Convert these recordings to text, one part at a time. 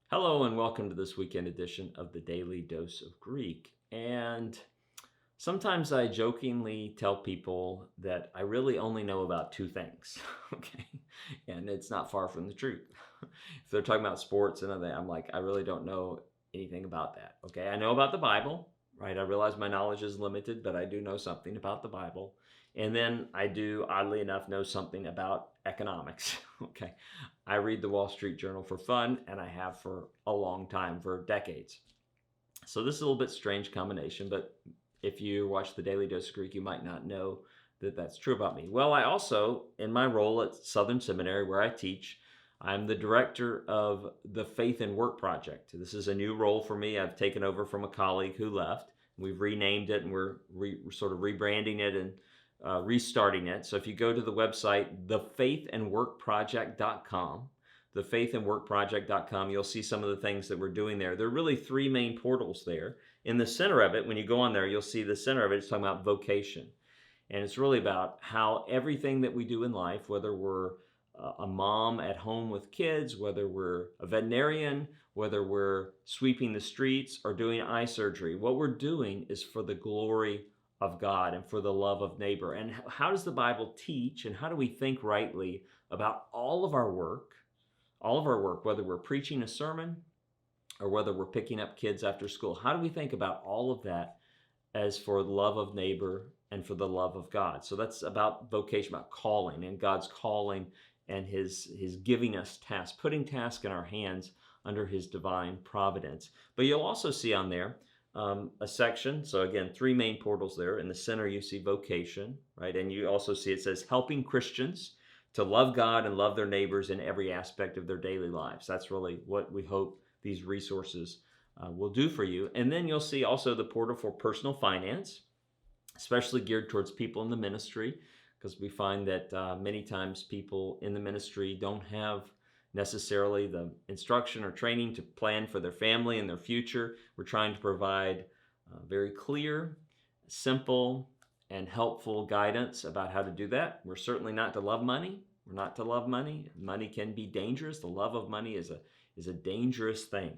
Hello and welcome to this weekend edition of the Daily Dose of Greek. And sometimes I jokingly tell people that I really only know about two things, okay? And it's not far from the truth. If they're talking about sports and other, I'm like, I really don't know anything about that, okay? I know about the Bible, right? I realize my knowledge is limited, but I do know something about the Bible. And then I do, oddly enough, know something about economics, okay? I read the Wall Street Journal for fun, and I have for a long time, for decades. So this is a little bit strange combination, but if you watch the Daily Dose of Greek, you might not know that that's true about me. Well, I also, in my role at Southern Seminary where I teach, I'm the director of the Faith and Work Project. This is a new role for me. I've taken over from a colleague who left. We've renamed it and we're sort of rebranding it and restarting it. So if you go to the website, thefaithandworkproject.com, thefaithandworkproject.com, you'll see some of the things that we're doing there. There are really three main portals there. In the center of it, when you go on there, you'll see the center of it, it's talking about vocation. And it's really about how everything that we do in life, whether we're a mom at home with kids, whether we're a veterinarian, whether we're sweeping the streets or doing eye surgery, what we're doing is for the glory of God and for the love of neighbor. And how does the Bible teach and how do we think rightly about all of our work, whether we're preaching a sermon or whether we're picking up kids after school? How do we think about all of that as for the love of neighbor and for the love of God? So that's about vocation, about calling and God's calling and his giving us tasks, putting tasks in our hands under his divine providence. But you'll also see on there a section. So again, three main portals there. In the center, you see vocation, right? And you also see it says helping Christians to love God and love their neighbors in every aspect of their daily lives. That's really what we hope these resources will do for you. And then you'll see also the portal for personal finance, especially geared towards people in the ministry, because we find that many times people in the ministry don't have necessarily the instruction or training to plan for their family and their future. We're trying to provide very clear, simple, and helpful guidance about how to do that. We're certainly not to love money. We're not to love money. Money can be dangerous. The love of money is a dangerous thing.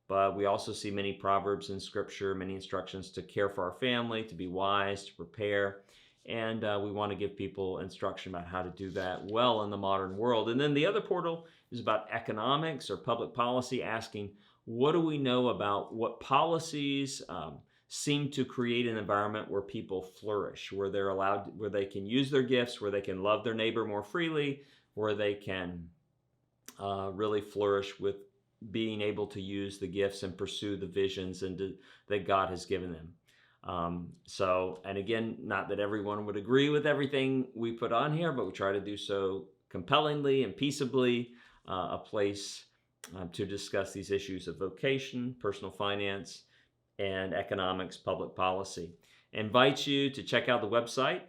But we also see many proverbs in Scripture, many instructions to care for our family, to be wise, to prepare. And we want to give people instruction about how to do that well in the modern world. And then the other portal is about economics or public policy, asking, what do we know about what policies seem to create an environment where people flourish, where they're allowed, where they can use their gifts, where they can love their neighbor more freely, where they can really flourish with being able to use the gifts and pursue the visions that God has given them. And again, not that everyone would agree with everything we put on here, but we try to do so compellingly and peaceably, a place to discuss these issues of vocation, personal finance, and economics, public policy. I invite you to check out the website,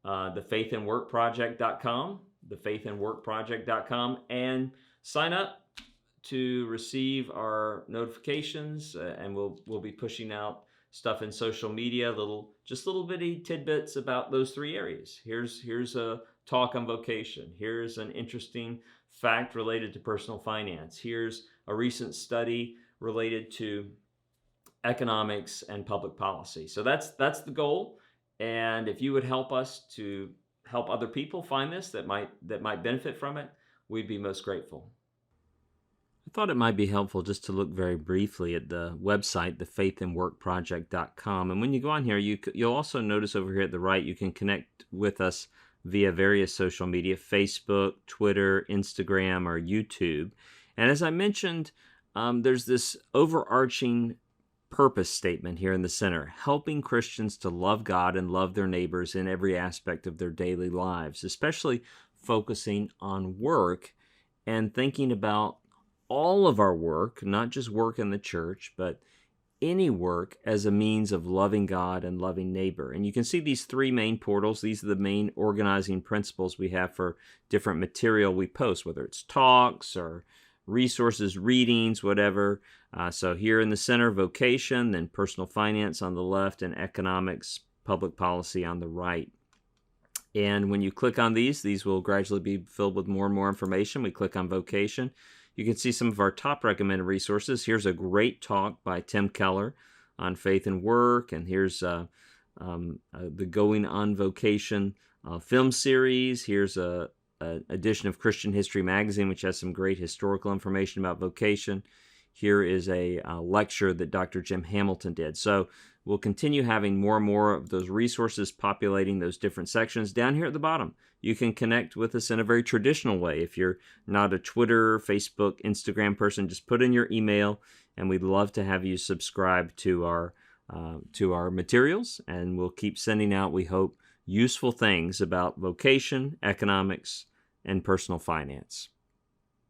thefaithandworkproject.com, thefaithandworkproject.com, and sign up to receive our notifications, and we'll be pushing out stuff in social media, little bitty tidbits about those three areas. Here's a talk on vocation. Here's an interesting fact related to personal finance. Here's a recent study related to economics and public policy. So that's the goal. And if you would help us to help other people find this that might benefit from it, we'd be most grateful. I thought it might be helpful just to look very briefly at the website, thefaithandworkproject.com. And when you go on here, you'll also notice over here at the right, you can connect with us via various social media, Facebook, Twitter, Instagram, or YouTube. And as I mentioned, there's this overarching purpose statement here in the center, helping Christians to love God and love their neighbors in every aspect of their daily lives, especially focusing on work and thinking about all of our work, not just work in the church, but any work as a means of loving God and loving neighbor. And you can see these three main portals. These are the main organizing principles we have for different material we post, whether it's talks or resources, readings, whatever. So here in the center, vocation, then personal finance on the left, and economics, public policy on the right. And when you click on these will gradually be filled with more and more information. We click on vocation. You can see some of our top recommended resources. Here's a great talk by Tim Keller on faith and work, and here's the Going on Vocation film series. Here's a edition of Christian History Magazine, which has some great historical information about vocation. Here is a lecture that Dr. Jim Hamilton did. So we'll continue having more and more of those resources populating those different sections. Down here at the bottom, you can connect with us in a very traditional way. If you're not a Twitter, Facebook, Instagram person, just put in your email, and we'd love to have you subscribe to our materials, and we'll keep sending out, we hope, useful things about vocation, economics, and personal finance.